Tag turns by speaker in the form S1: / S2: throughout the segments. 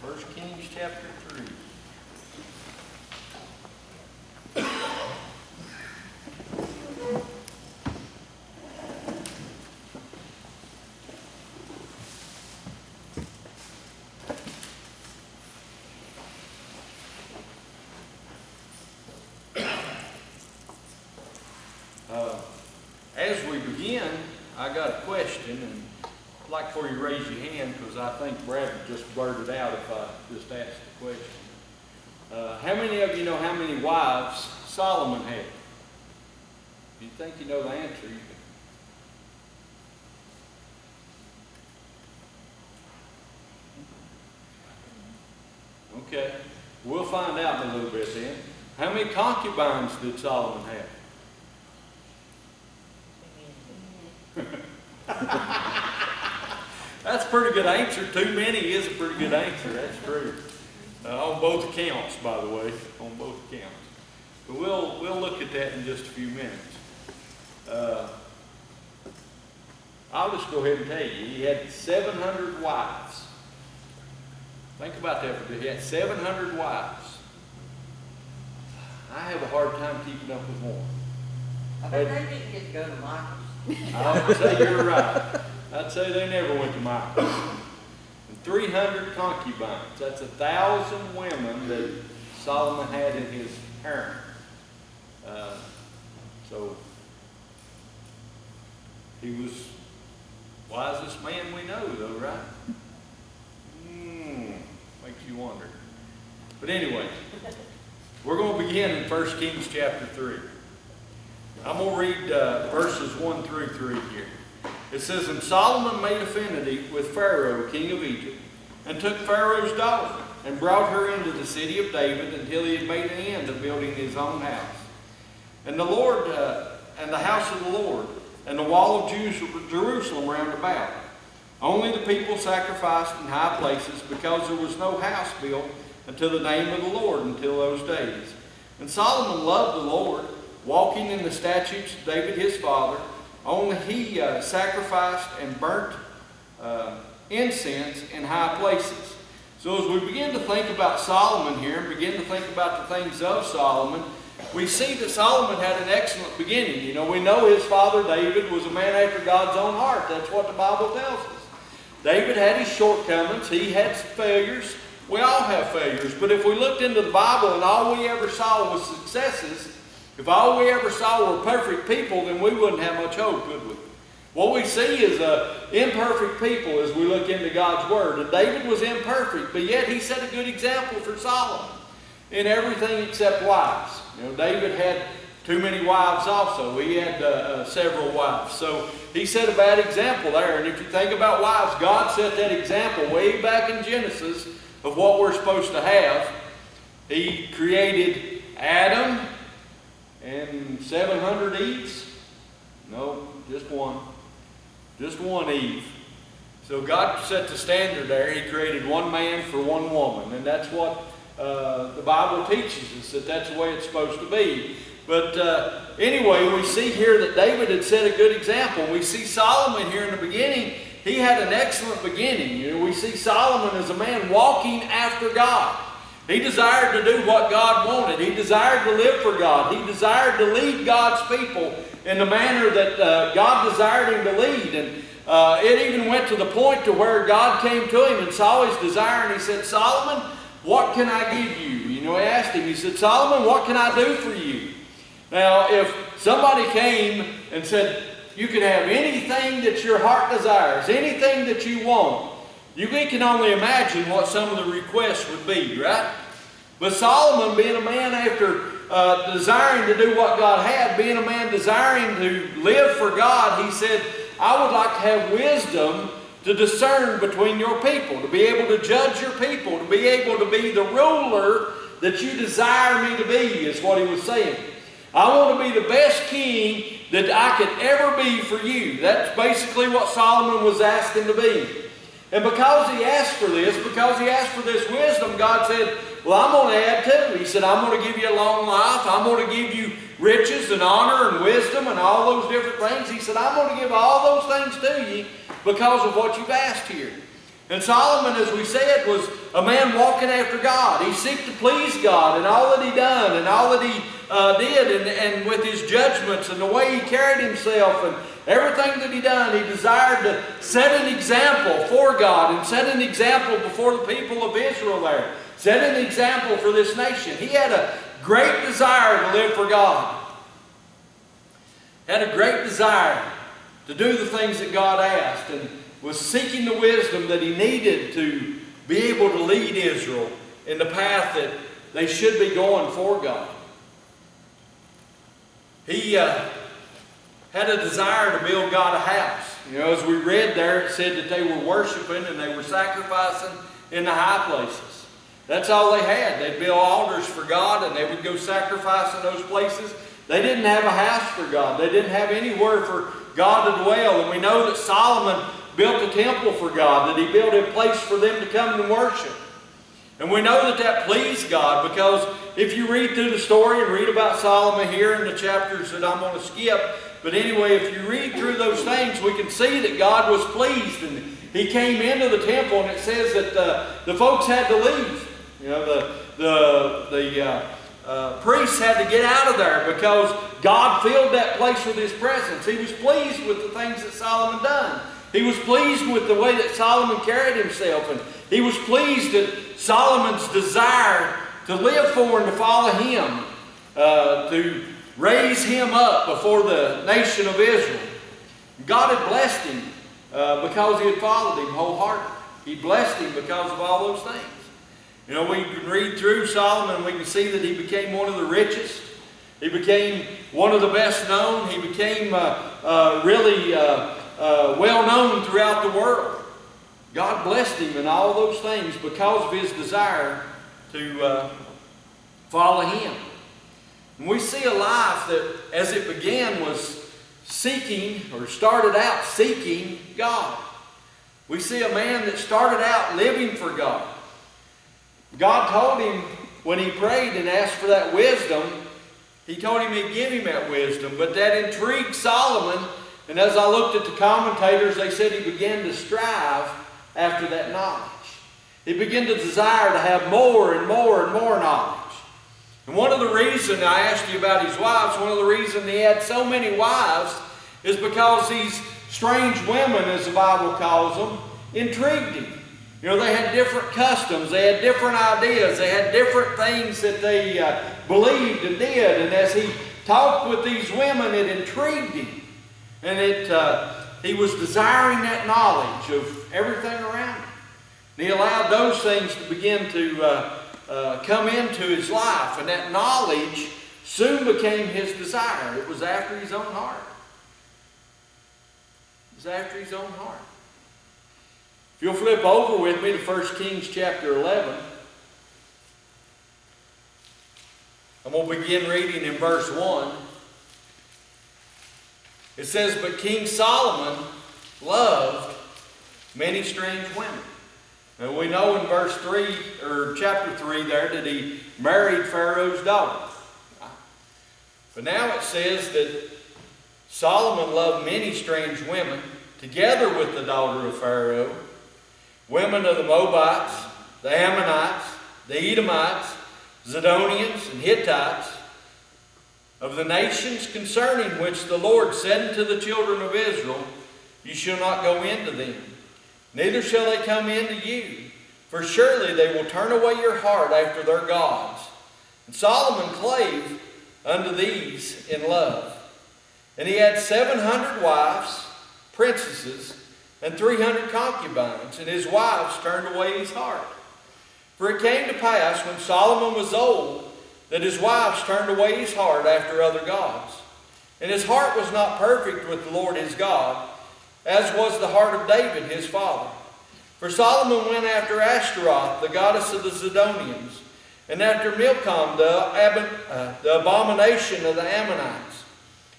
S1: First Kings chapter 3. As we begin, I got a question, and I'd like for you to raise your hand because I think Brad would just blurt it out if I just asked the question. How many of you know how many wives Solomon had? If you think you know the answer, you can. Okay, we'll find out in a little bit then. How many concubines did Solomon have? That's a pretty good answer. Too many is a pretty good answer. That's true. On both accounts, by the way. On both accounts. But we'll look at that in just a few minutes. I'll just go ahead and tell you. He had 700 wives. Think about that for a bit. He had 700 wives. I have a hard time keeping up with one.
S2: I bet they didn't get to go to Michael's.
S1: I would say you're right. I'd say they never went to Michael's. And 300 concubines. That's 1,000 women that Solomon had in his harem. So he was wisest man we know, though, right? Makes you wonder. But anyway, we're going to begin in 1 Kings chapter 3. I'm going to read verses 1 through 3 here. It says, And Solomon made affinity with Pharaoh, king of Egypt, and took Pharaoh's daughter, and brought her into the city of David until he had made an end of building his own house. And the Lord, and the house of the Lord, and the wall of Jerusalem round about. Only the people sacrificed in high places, because there was no house built unto the name of the Lord until those days. And Solomon loved the Lord, walking in the statutes of David his father. Only he sacrificed and burnt incense in high places. So as we begin to think about Solomon here, and begin to think about the things of Solomon, we see that Solomon had an excellent beginning. You know, we know his father David was a man after God's own heart. That's what the Bible tells us. David had his shortcomings. He had failures. We all have failures. But if we looked into the Bible and all we ever saw was successes, if all we ever saw were perfect people, then we wouldn't have much hope, would we? What we see is imperfect people as we look into God's Word. And David was imperfect, but yet he set a good example for Solomon in everything except wives. You know, David had too many wives also. He had several wives. So he set a bad example there. And if you think about wives, God set that example way back in Genesis of what we're supposed to have. He created Adam and 700 Eves? No, just one. Just one Eve. So God set the standard there. He created one man for one woman. And that's what the Bible teaches us, that that's the way it's supposed to be. But anyway, we see here that David had set a good example. We see Solomon here in the beginning. He had an excellent beginning. You know, we see Solomon as a man walking after God. He desired to do what God wanted. He desired to live for God. He desired to lead God's people in the manner that God desired him to lead. And it even went to the point to where God came to him and saw his desire, and he said, Solomon, what can I give you? You know, he asked him, he said, Solomon, what can I do for you? Now, if somebody came and said, you can have anything that your heart desires, anything that you want, we can only imagine what some of the requests would be, right? But Solomon, being a man after desiring to do what God had, being a man desiring to live for God, he said, I would like to have wisdom to discern between your people, to be able to judge your people, to be able to be the ruler that you desire me to be, is what he was saying. I want to be the best king that I could ever be for you. That's basically what Solomon was asking to be. And because he asked for this, because he asked for this wisdom, God said, well, I'm going to add to it. He said, I'm going to give you a long life. I'm going to give you riches and honor and wisdom and all those different things. He said, I'm going to give all those things to you because of what you've asked here. And Solomon, as we said, was a man walking after God. He sought to please God in all that he done and all that he did, and with his judgments and the way he carried himself and everything that he done. He desired to set an example for God and set an example before the people of Israel there. Set an example for this nation. He had a great desire to live for God. Had a great desire to do the things that God asked, and was seeking the wisdom that he needed to be able to lead Israel in the path that they should be going for God. He had a desire to build God a house. You know, as we read there, it said that they were worshiping and they were sacrificing in the high places. That's all they had. They'd build altars for God and they would go sacrifice in those places. They didn't have a house for God. They didn't have anywhere for God to dwell. And we know that Solomon built a temple for God, that he built a place for them to come and worship. And we know that that pleased God, because if you read through the story and read about Solomon here in the chapters that I'm going to skip, but anyway, if you read through those things, we can see that God was pleased, and he came into the temple, and it says that the folks had to leave. You know, the priests had to get out of there because God filled that place with his presence. He was pleased with the things that Solomon done. He was pleased with the way that Solomon carried himself, and he was pleased at Solomon's desire to live for and to follow him, to raise him up before the nation of Israel. God had blessed him because he had followed him wholeheartedly. He blessed him because of all those things. You know, we can read through Solomon and we can see that he became one of the richest. He became one of the best known. He became really well known throughout the world. God blessed him in all those things because of his desire to follow him. And we see a life that, as it began, was seeking, or started out seeking God. We see a man that started out living for God. God told him when he prayed and asked for that wisdom, he told him he'd give him that wisdom. But that intrigued Solomon, and as I looked at the commentators, they said he began to strive after that knowledge. He began to desire to have more and more and more knowledge. And one of the reasons I asked you about his wives, one of the reasons he had so many wives is because these strange women, as the Bible calls them, intrigued him. You know, they had different customs, they had different ideas, they had different things that they believed and did. And as he talked with these women, it intrigued him. And he was desiring that knowledge of everything around him. And he allowed those things to begin to come into his life. And that knowledge soon became his desire. It was after his own heart. It was after his own heart. If you'll flip over with me to 1 Kings chapter 11. I'm going to begin reading in verse 1. It says, "But King Solomon loved many strange women." And we know in verse 3, or chapter 3 there, that he married Pharaoh's daughter. But now it says that Solomon loved many strange women, together with the daughter of Pharaoh, women of the Moabites, the Ammonites, the Edomites, Zidonians, and Hittites, of the nations concerning which the Lord said unto the children of Israel, "You shall not go into them, neither shall they come into you, for surely they will turn away your heart after their gods." And Solomon clave unto these in love. And he had 700 wives, princesses, and 300 concubines, and his wives turned away his heart. For it came to pass, when Solomon was old, that his wives turned away his heart after other gods. And his heart was not perfect with the Lord his God, as was the heart of David his father. For Solomon went after Ashtaroth, the goddess of the Zidonians, and after Milcom, the abomination of the Ammonites.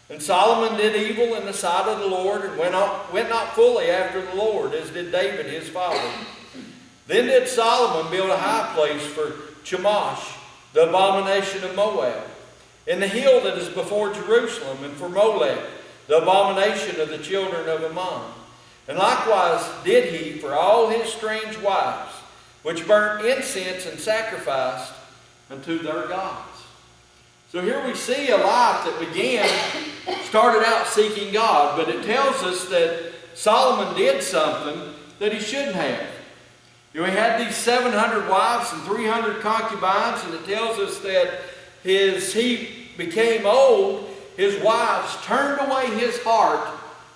S1: And Solomon did evil in the sight of the Lord, and went not fully after the Lord, as did David his father. Then did Solomon build a high place for Chemosh, the abomination of Moab, in the hill that is before Jerusalem, and for Molech, the abomination of the children of Ammon. And likewise did he for all his strange wives, which burnt incense and sacrificed unto their gods. So here we see a life that started out seeking God, but it tells us that Solomon did something that he shouldn't have. He had these 700 wives and 300 concubines, and it tells us that as he became old, his wives turned away his heart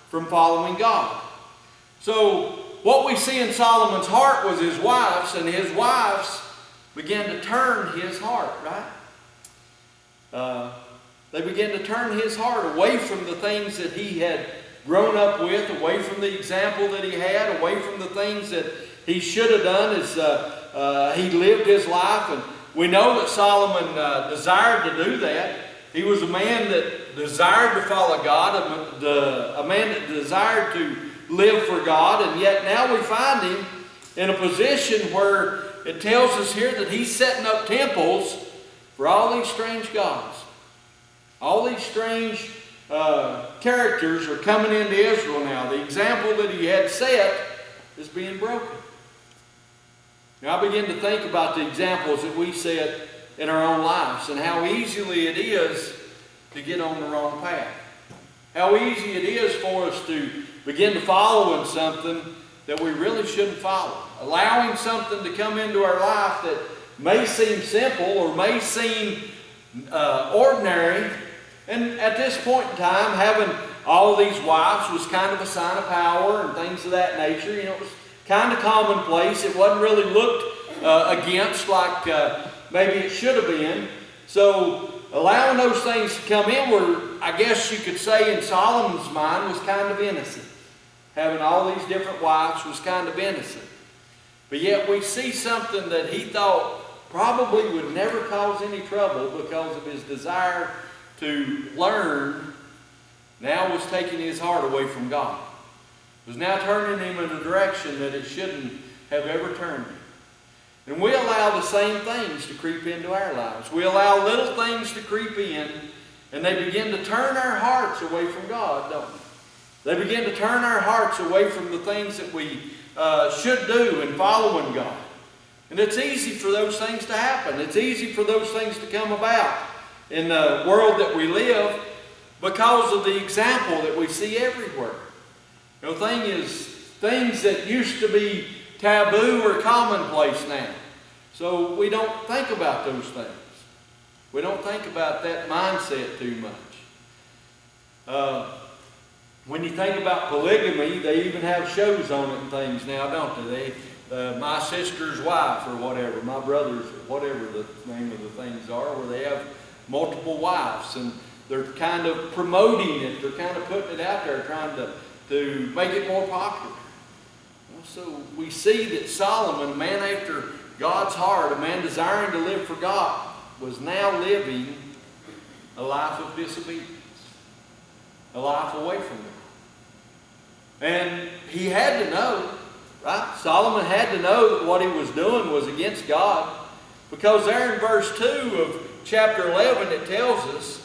S1: from following God. So what we see in Solomon's heart was his wives, and his wives began to turn his heart, right? They began to turn his heart away from the things that he had grown up with, away from the example that he had, away from the things that he should have done as he lived his life. And we know that Solomon desired to do that. He was a man that desired to follow God, a man that desired to live for God, and yet now we find him in a position where it tells us here that he's setting up temples for all these strange gods. All these strange characters are coming into Israel now. The example that he had set is being broken. Now I begin to think about the examples that we set in our own lives and how easily it is to get on the wrong path. How easy it is for us to begin to follow in something that we really shouldn't follow. Allowing something to come into our life that may seem simple or may seem ordinary. And at this point in time, having all these wives was kind of a sign of power and things of that nature. You know, it was kind of commonplace. It wasn't really looked against like maybe it should have been. So allowing those things to come in were, I guess you could say in Solomon's mind, was kind of innocent. Having all these different wives was kind of innocent. But yet we see something that he thought probably would never cause any trouble because of his desire to learn, now was taking his heart away from God. It was now turning him in a direction that it shouldn't have ever turned him. And we allow the same things to creep into our lives. We allow little things to creep in, and they begin to turn our hearts away from God, don't they? They begin to turn our hearts away from the things that we should do in following God. And it's easy for those things to happen. It's easy for those things to come about in the world that we live because of the example that we see everywhere. The thing is, things that used to be taboo are commonplace now. So we don't think about those things. We don't think about that mindset too much. When you think about polygamy, they even have shows on it and things now, don't they? My Sister's Wife or whatever, my brother's, whatever the name of the things are, where they have multiple wives, and they're kind of promoting it. They're kind of putting it out there, trying to make it more popular. So we see that Solomon, a man after God's heart, a man desiring to live for God, was now living a life of disobedience, a life away from God. And he had to know, right? Solomon had to know that what he was doing was against God, because there in verse 2 of chapter 11 it tells us,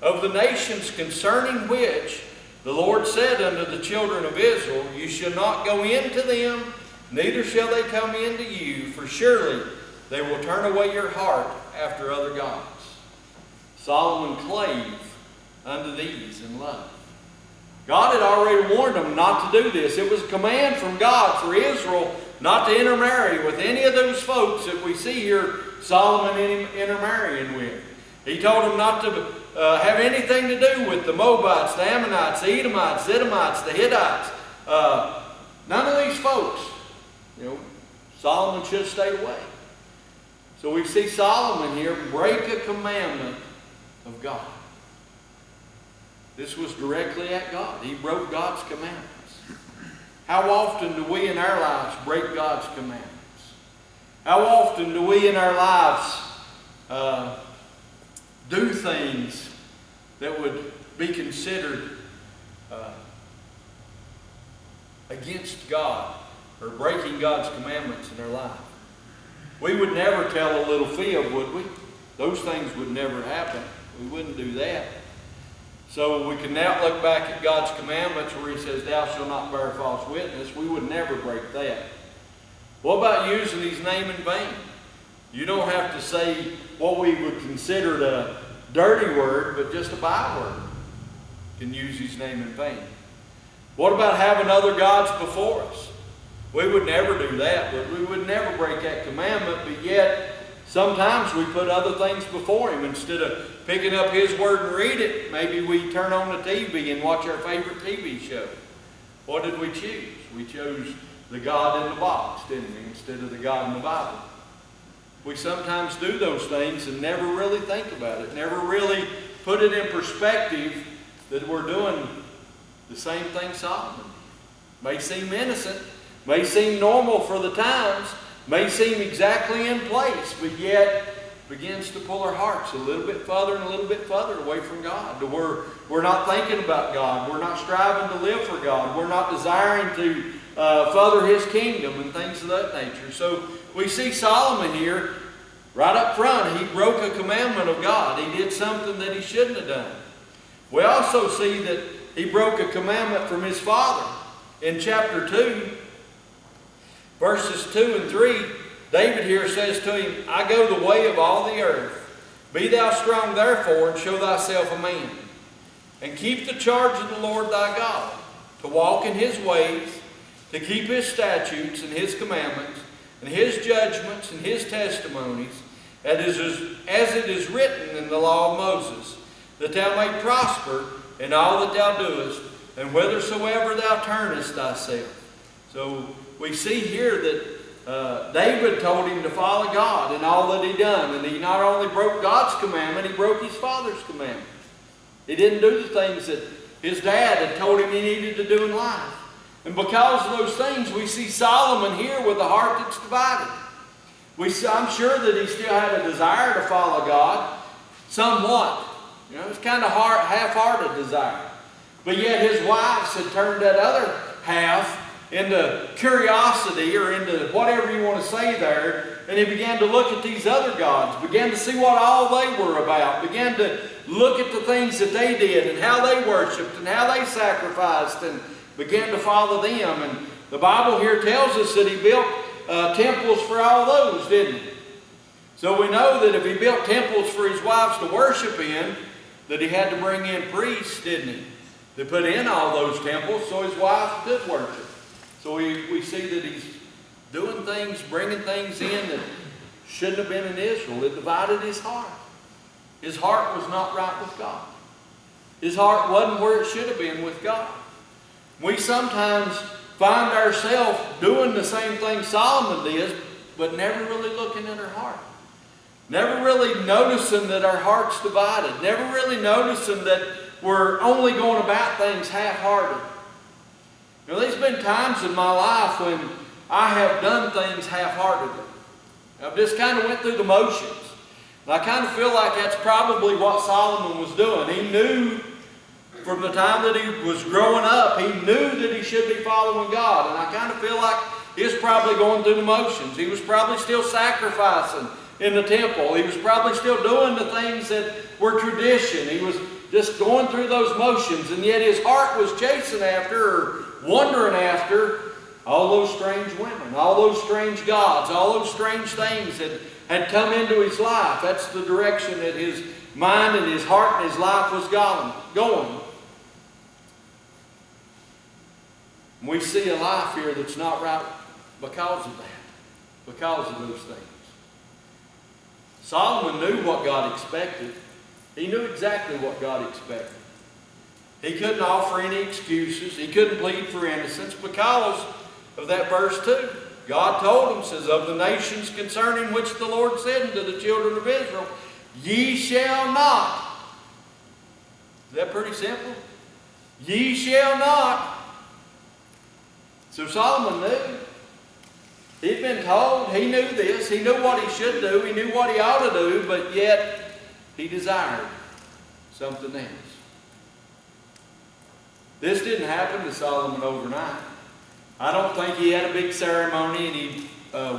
S1: of the nations concerning which the Lord said unto the children of Israel, you shall not go into them, neither shall they come into you, for surely they will turn away your heart after other gods. Solomon clave unto these in love. God had already warned them not to do this. It was a command from God for Israel not to intermarry with any of those folks that we see here Solomon intermarrying with. He told them not to have anything to do with the Moabites, the Ammonites, the Edomites, the Edomites, the Hittites. None of these folks. Solomon should have stayed away. So we see Solomon here break a commandment of God. This was directly at God. He broke God's commandments. How often do we in our lives break God's commandments? How often do we in our lives do things that would be considered against God or breaking God's commandments in our life? We would never tell a little fib, would we? Those things would never happen. We wouldn't do that. So we can now look back at God's commandments where he says, thou shalt not bear false witness. We would never break that. What about using his name in vain? You don't have to say what we would consider a dirty word, but just a byword. You can use his name in vain. What about having other gods before us? We would never do that, but we would never break that commandment, but yet sometimes we put other things before him. Instead of picking up his word and read it, maybe we turn on the TV and watch our favorite TV show. What did we choose? We chose the God in the box, didn't we, instead of the God in the Bible. We sometimes do those things and never really think about it, never really put it in perspective that we're doing the same thing Solomon did. May seem innocent, may seem normal for the times, may seem exactly in place, but yet begins to pull our hearts a little bit further and a little bit further away from God. We're not thinking about God. We're not striving to live for God. We're not desiring to further his kingdom and things of that nature. So we see Solomon here, right up front, he broke a commandment of God. He did something that he shouldn't have done. We also see that he broke a commandment from his father. In chapter 2, verses 2 and 3, David here says to him, I go the way of all the earth. Be thou strong therefore, and show thyself a man. And keep the charge of the Lord thy God, to walk in his ways, to keep his statutes and his commandments, and his judgments and his testimonies, as it is written in the law of Moses, that thou may prosper in all that thou doest, and whithersoever thou turnest thyself. So we see here that David told him to follow God in all that he done. And he not only broke God's commandment, he broke his father's commandment. He didn't do the things that his dad had told him he needed to do in life. And because of those things, we see Solomon here with a heart that's divided. I'm sure that he still had a desire to follow God, somewhat. You know, it's kind of half-hearted desire. But yet his wives had turned that other half into curiosity, or into whatever you want to say there, and he began to look at these other gods, began to see what all they were about, began to look at the things that they did and how they worshiped and how they sacrificed, and began to follow them. And the Bible here tells us that he built temples for all those, didn't he? So we know that if he built temples for his wives to worship in, that he had to bring in priests, didn't he? They put in all those temples so his wives could worship. So we see that he's doing things, bringing things in that shouldn't have been in Israel. It divided his heart. His heart was not right with God. His heart wasn't where it should have been with God. We sometimes find ourselves doing the same thing Solomon did, but never really looking at our heart. Never really noticing that our heart's divided. Never really noticing that we're only going about things half-hearted. You know, there's been times in my life when I have done things half-heartedly. I've just kind of went through the motions. And I kind of feel like that's probably what Solomon was doing. He knew from the time that he was growing up, he knew that he should be following God. And I kind of feel like he was probably going through the motions. He was probably still sacrificing in the temple. He was probably still doing the things that were tradition. He was just going through those motions. And yet his heart was chasing after, or wondering after, all those strange women, all those strange gods, all those strange things that had come into his life. That's the direction that his mind and his heart and his life was going. We see a life here that's not right because of that, because of those things. Solomon knew what God expected. He knew exactly what God expected. He couldn't offer any excuses. He couldn't plead for innocence because of that verse 2. God told him, says, of the nations concerning which the Lord said unto the children of Israel, ye shall not. Is that pretty simple? Ye shall not. So Solomon knew. He'd been told. He knew this. He knew what he should do. He knew what he ought to do, but yet he desired something else. This didn't happen to Solomon overnight. I don't think he had a big ceremony and he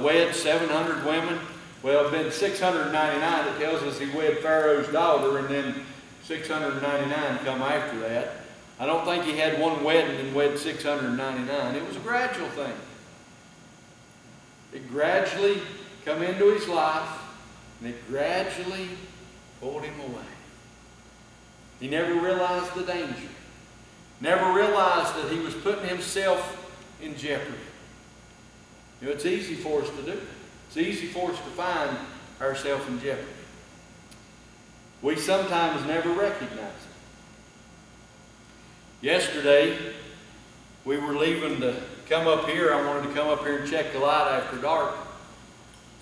S1: wed 700 women. Well, it's been 699. It tells us he wed Pharaoh's daughter, and then 699 come after that. I don't think he had one wedding and wed 699. It was a gradual thing. It gradually come into his life, and it gradually pulled him away. He never realized the danger. Never realized that he was putting himself in jeopardy. You know, it's easy for us to do. It's easy for us to find ourselves in jeopardy. We sometimes never recognize it. Yesterday, we were leaving to come up here. I wanted to come up here and check the light after dark.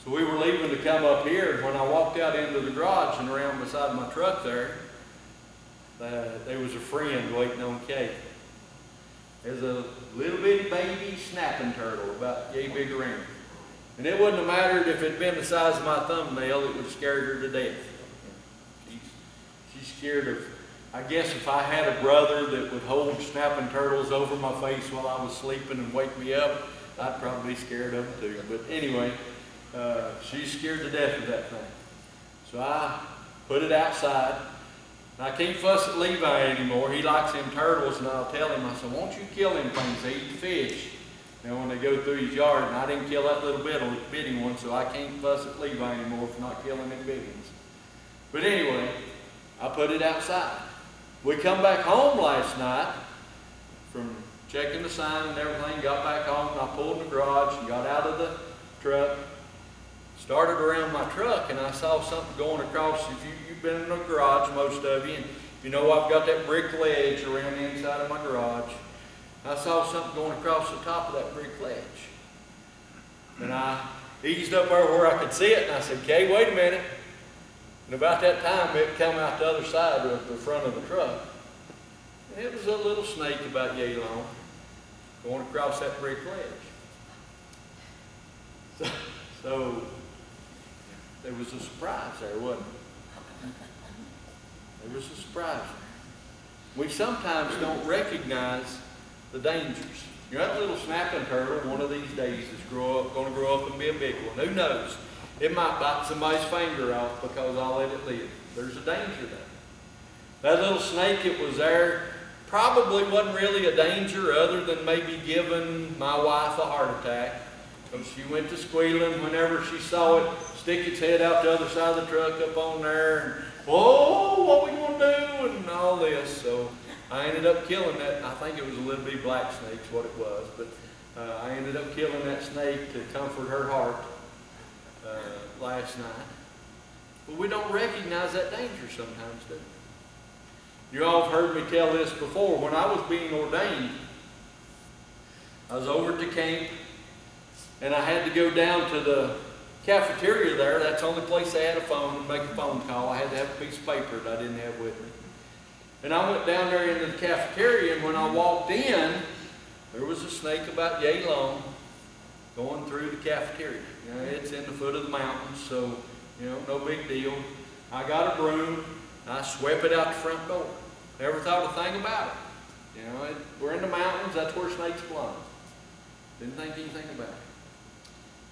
S1: So we were leaving to come up here. When I walked out into the garage and around beside my truck there was a friend waiting on Kate. There's a little bitty baby snapping turtle about yay big around. And it wouldn't have mattered if it had been the size of my thumbnail, it would have scared her to death. She's scared of, I guess if I had a brother that would hold snapping turtles over my face while I was sleeping and wake me up, I'd probably be scared of them too. But anyway, she's scared to death of that thing. So I put it outside. And I can't fuss at Levi anymore. He likes them turtles, and I'll tell him, I said, won't you kill them things? They eat the fish. Now when they go through his yard, and I didn't kill that little bitty one, so I can't fuss at Levi anymore for not killing them big ones. But anyway, I put it outside. We come back home last night from checking the sign and everything, got back home, and I pulled in the garage and got out of the truck, started around my truck, and I saw something going across. If you've been in the garage, most of you, and you know I've got that brick ledge around the inside of my garage. I saw something going across the top of that brick ledge. And I eased up there where I could see it, and I said, "Kay, wait a minute." And about that time, it come out the other side of the front of the truck. And it was a little snake about yay long going across that brick ledge. So there was a surprise there, wasn't it? There was a surprise there. We sometimes don't recognize the dangers. You know, that little snapping turtle, one of these days, is going to grow up and be a big one. Who knows? It might bite somebody's finger off because I'll let it live. There's a danger there. That little snake, it was there, probably wasn't really a danger other than maybe giving my wife a heart attack. Because she went to squealing whenever she saw it stick its head out the other side of the truck up on there. And, whoa, what we going to do? And all this. So I ended up killing that. I think it was a little bitty black snake is what it was. But I ended up killing that snake to comfort her heart last night. But we don't recognize that danger sometimes, do we? You all have heard me tell this before. When I was being ordained, I was over at the camp, and I had to go down to the cafeteria there. That's the only place they had a phone to make a phone call. I had to have a piece of paper that I didn't have with me. And I went down there into the cafeteria, and when I walked in, there was a snake about yay long going through the cafeteria. You know, it's in the foot of the mountains, so, you know, no big deal. I got a broom, I swept it out the front door. Never thought a thing about it. You know, we're in the mountains, that's where snakes belong. Didn't think anything about it.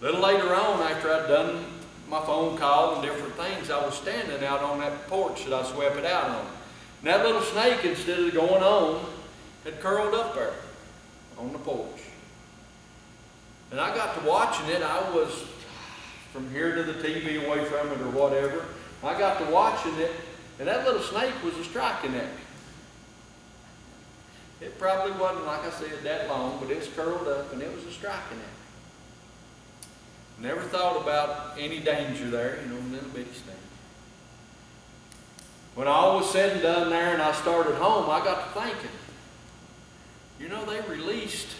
S1: A little later on, after I'd done my phone call and different things, I was standing out on that porch that I swept it out on. And that little snake, instead of going on, had curled up there on the porch. And I got to watching it. I was from here to the TV away from it or whatever. I got to watching it, and that little snake was a striking at me. It probably wasn't, like I said, that long, but it's curled up, and it was a striking at me. Never thought about any danger there, you know, little bitty snake. When all was said and done there and I started home, I got to thinking, you know, they released,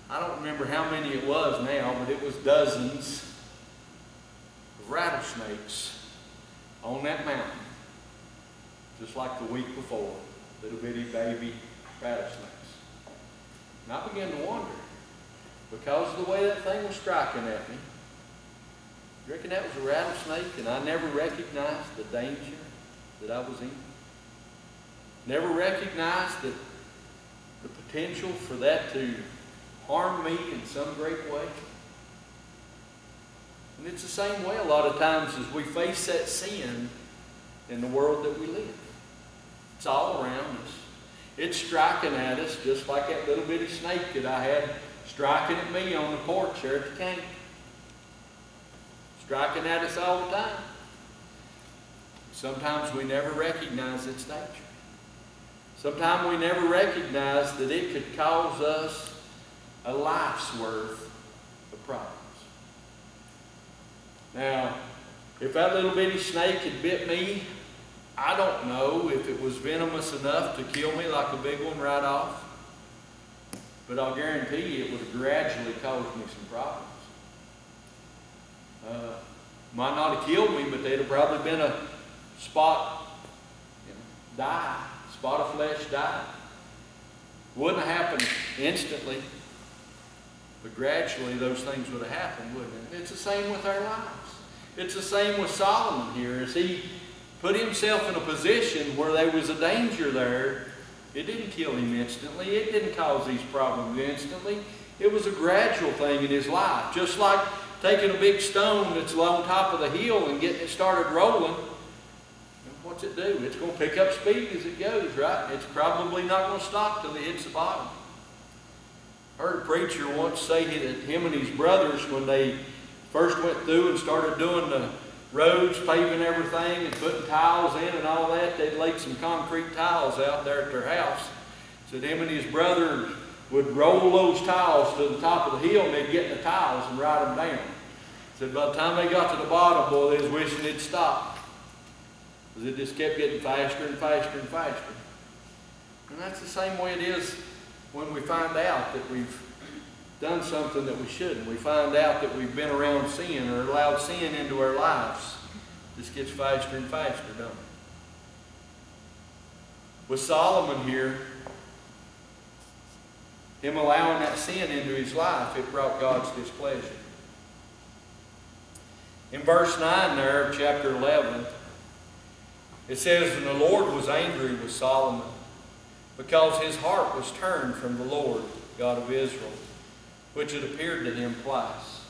S1: I don't remember how many it was now, but it was dozens of rattlesnakes on that mountain, just like the week before, little bitty baby rattlesnakes. And I began to wonder, because of the way that thing was striking at me, you reckon that was a rattlesnake and I never recognized the danger that I was in? Never recognized the potential for that to harm me in some great way? And it's the same way a lot of times as we face that sin in the world that we live. It's all around us. It's striking at us just like that little bitty snake that I had striking at me on the porch there at the camp. Striking at us all the time. Sometimes we never recognize its nature. Sometimes we never recognize that it could cause us a life's worth of problems. Now, if that little bitty snake had bit me, I don't know if it was venomous enough to kill me like a big one right off. But I'll guarantee you it would have gradually caused me some problems. Might not have killed me, but there'd have probably been a spot, spot of flesh die. Wouldn't have happened instantly, but gradually those things would have happened, wouldn't it? It's the same with our lives. It's the same with Solomon here. As he put himself in a position where there was a danger there, it didn't kill him instantly. It didn't cause these problems instantly. It was a gradual thing in his life. Just like taking a big stone that's on top of the hill and getting it started rolling. What's it do? It's going to pick up speed as it goes, right? It's probably not going to stop till it hits the bottom. I heard a preacher once say that him and his brothers, when they first went through and started doing the roads, paving everything and putting tiles in and all that, they'd laid some concrete tiles out there at their house. Said him and his brother would roll those tiles to the top of the hill and they'd get in the tiles and ride them down. Said by the time they got to the bottom, boy, they was wishing it'd stop. Because it just kept getting faster and faster and faster. And that's the same way it is when we find out that we've done something that we shouldn't. We find out that we've been around sin or allowed sin into our lives. This gets faster and faster, don't it? With Solomon here, him allowing that sin into his life, it brought God's displeasure. In verse 9 there of chapter 11, it says, "And the Lord was angry with Solomon, because his heart was turned from the Lord, God of Israel, which had appeared to him twice."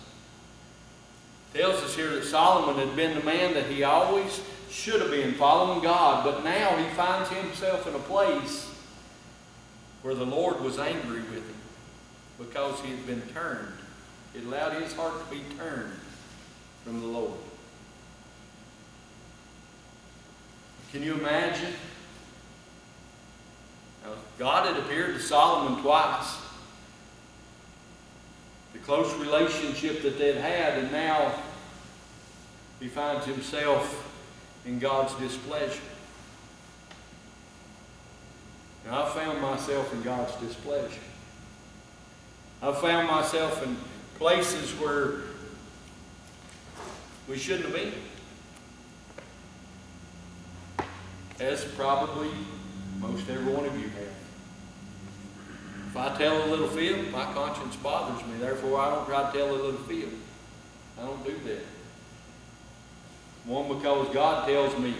S1: It tells us here that Solomon had been the man that he always should have been, following God, but now he finds himself in a place where the Lord was angry with him because he had been turned. It allowed his heart to be turned from the Lord. Can you imagine? Now, God had appeared to Solomon twice. The close relationship that they'd had, and now he finds himself in God's displeasure. Now, I've found myself in God's displeasure. I've found myself in places where we shouldn't have been. As probably most every one of you have. If I tell a little fib, my conscience bothers me. Therefore, I don't try to tell a little fib. I don't do that. One, because God tells me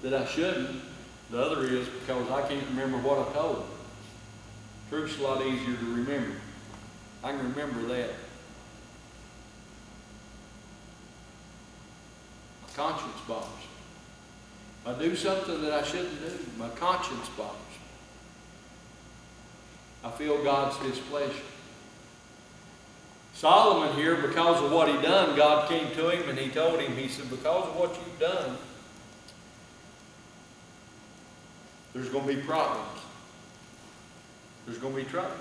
S1: that I shouldn't. The other is because I can't remember what I told. Truth's a lot easier to remember. I can remember that. My conscience bothers me. If I do something that I shouldn't do, my conscience bothers me. I feel God's displeasure. Solomon here, because of what he done, God came to him and he told him, he said, because of what you've done, there's going to be problems. There's going to be trouble.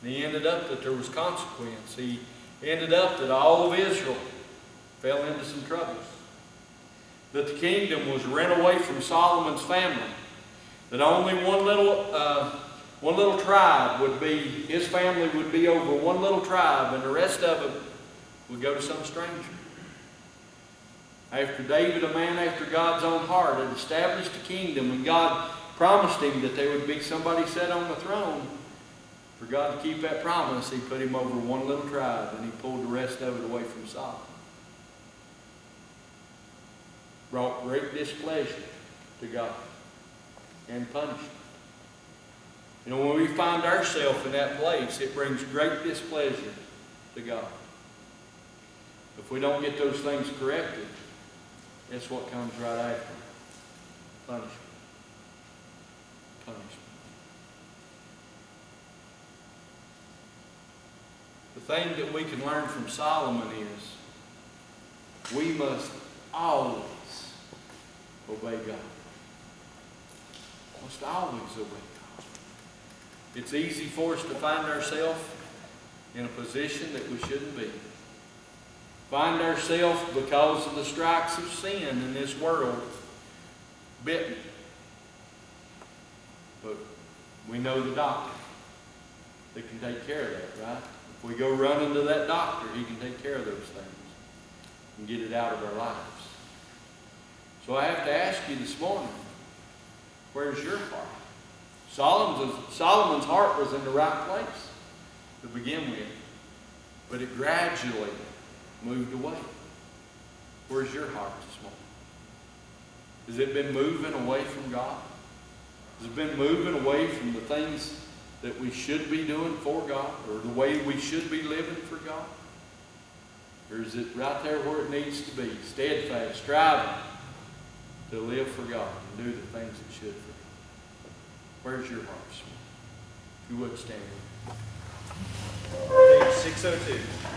S1: And he ended up that there was consequence. He ended up that all of Israel fell into some troubles. That the kingdom was rent away from Solomon's family. That only one little tribe would be, his family would be over one little tribe, and the rest of them would go to some stranger. After David, a man after God's own heart, had established a kingdom, and God promised him that there would be somebody set on the throne. For God to keep that promise, he put him over one little tribe, and he pulled the rest of it away from Solomon. Brought great displeasure to God and punishment. You know, when we find ourselves in that place, it brings great displeasure to God. If we don't get those things corrected, that's what comes right after. Punishment. punishment. The thing that we can learn from Solomon is we must always obey God. Must always obey God. It's easy for us to find ourselves in a position that we shouldn't be. Find ourselves, because of the strikes of sin in this world, bitten. But we know the doctor that can take care of that, right? If we go running to that doctor, he can take care of those things and get it out of our lives. So I have to ask you this morning, where's your heart? Solomon's heart was in the right place to begin with, but it gradually moved away. Where's your heart this morning? Has it been moving away from God? Has it been moving away from the things that we should be doing for God, or the way we should be living for God? Or is it right there where it needs to be, steadfast, striving to live for God and do the things it should for God? Where's your heart this morning? If you would stand with me.
S3: Page 602.